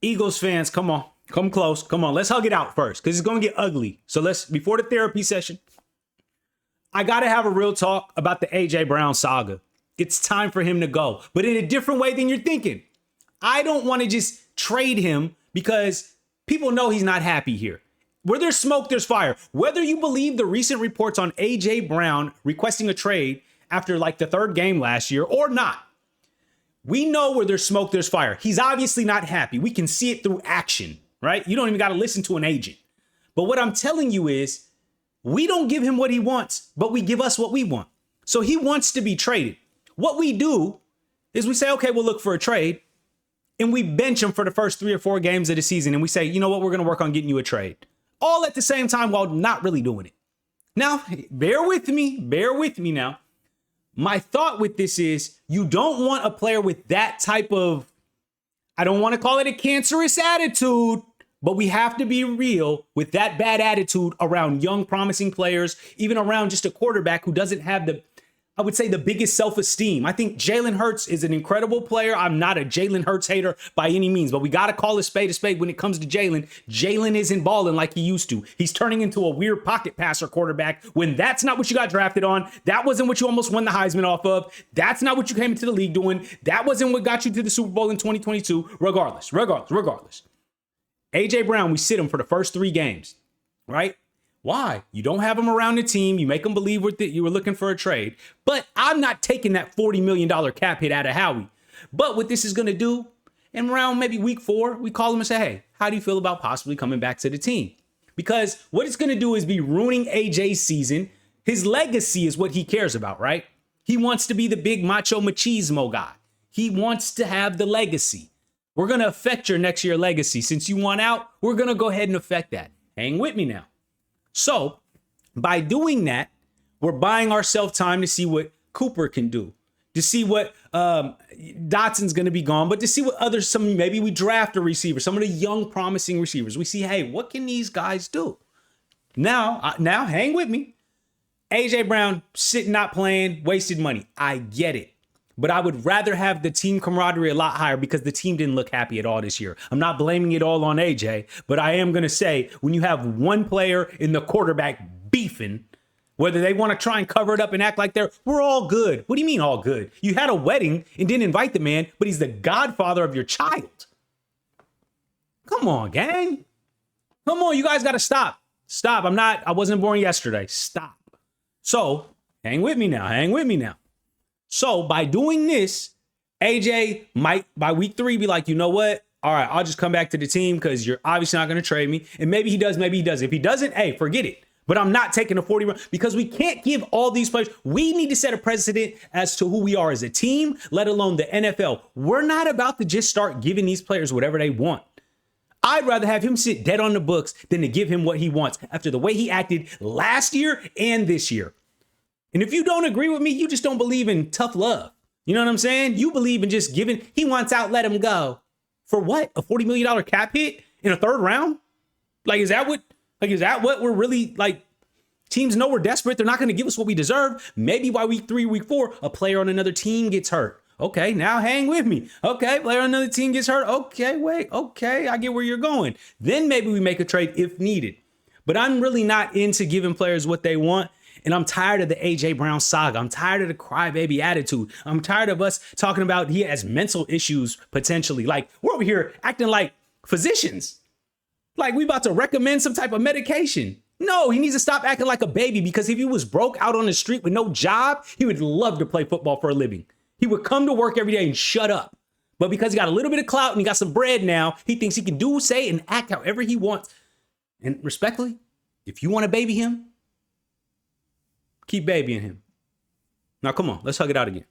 Eagles fans, come on. Come close. Come on. Let's hug it out first because it's going to get ugly. So before the therapy session, I got to have a real talk about the A.J. Brown saga. It's time for him to go, but in a different way than you're thinking. I don't want to just trade him because people know he's not happy here. Where there's smoke, there's fire. Whether you believe the recent reports on A.J. Brown requesting a trade after like the third game last year or not, we know where there's smoke, there's fire. He's obviously not happy. We can see it through action, right? You don't even got to listen to an agent. But what I'm telling you is we don't give him what he wants, but we give us what we want. So he wants to be traded. What we do is we say, okay, we'll look for a trade. And we bench him for the first 3 or 4 games of the season. And we say, you know what, we're going to work on getting you a trade. All at the same time while not really doing it. Now, bear with me now. My thought with this is you don't want a player with that type of, I don't want to call it a cancerous attitude, but we have to be real with that bad attitude around young, promising players, even around just a quarterback who doesn't have I would say the biggest self-esteem. I think Jalen Hurts is an incredible player. I'm not a Jalen Hurts hater by any means, but we got to call a spade when it comes to Jalen. Jalen isn't balling like he used to. He's turning into a weird pocket passer quarterback when that's not what you got drafted on. That wasn't what you almost won the Heisman off of. That's not what you came into the league doing. That wasn't what got you to the Super Bowl in 2022. Regardless. A.J. Brown, we sit him for the first 3 games, right? Why? You don't have him around the team. You make them believe you were looking for a trade. But I'm not taking that $40 million cap hit out of Howie. But what this is going to do, in around maybe week 4, we call him and say, hey, how do you feel about possibly coming back to the team? Because what it's going to do is be ruining AJ's season. His legacy is what he cares about, right? He wants to be the big macho machismo guy. He wants to have the legacy. We're going to affect your next year legacy. Since you want out, we're going to go ahead and affect that. Hang with me now. So by doing that, we're buying ourselves time to see what Cooper can do, to see what Dotson's going to be gone, but to see what maybe we draft a receiver, some of the young promising receivers. We see, hey, what can these guys do? Now hang with me. A.J. Brown sitting, not playing, wasted money. I get it. But I would rather have the team camaraderie a lot higher because the team didn't look happy at all this year. I'm not blaming it all on AJ, but I am going to say when you have one player in the quarterback beefing, whether they want to try and cover it up and act like we're all good. What do you mean all good? You had a wedding and didn't invite the man, but he's the godfather of your child. Come on, gang. Come on, you guys got to stop. Stop. I wasn't born yesterday. Stop. So hang with me now. So by doing this, AJ might by week 3 be like, you know what? All right, I'll just come back to the team because you're obviously not going to trade me. And maybe he does, maybe he doesn't. If he doesn't, hey, forget it. But I'm not taking a 40 because we can't give all these players. We need to set a precedent as to who we are as a team, let alone the NFL. We're not about to just start giving these players whatever they want. I'd rather have him sit dead on the books than to give him what he wants after the way he acted last year and this year. And if you don't agree with me, you just don't believe in tough love. You know what I'm saying? You believe in just giving. He wants out, let him go. For what? A $40 million cap hit in a 3rd round? Is that what we're really like? Teams know we're desperate. They're not going to give us what we deserve. Maybe by week 3, week 4, a player on another team gets hurt. Okay, now hang with me. Okay, player on another team gets hurt. Okay, wait. Okay, I get where you're going. Then maybe we make a trade if needed. But I'm really not into giving players what they want. And I'm tired of the A.J. Brown saga. I'm tired of the crybaby attitude. I'm tired of us talking about he has mental issues potentially. Like we're over here acting like physicians. Like we about to recommend some type of medication. No, he needs to stop acting like a baby because if he was broke out on the street with no job, he would love to play football for a living. He would come to work every day and shut up. But because he got a little bit of clout and he got some bread now, he thinks he can do, say, and act however he wants. And respectfully, if you want to baby him, keep babying him. Now, come on, let's hug it out again.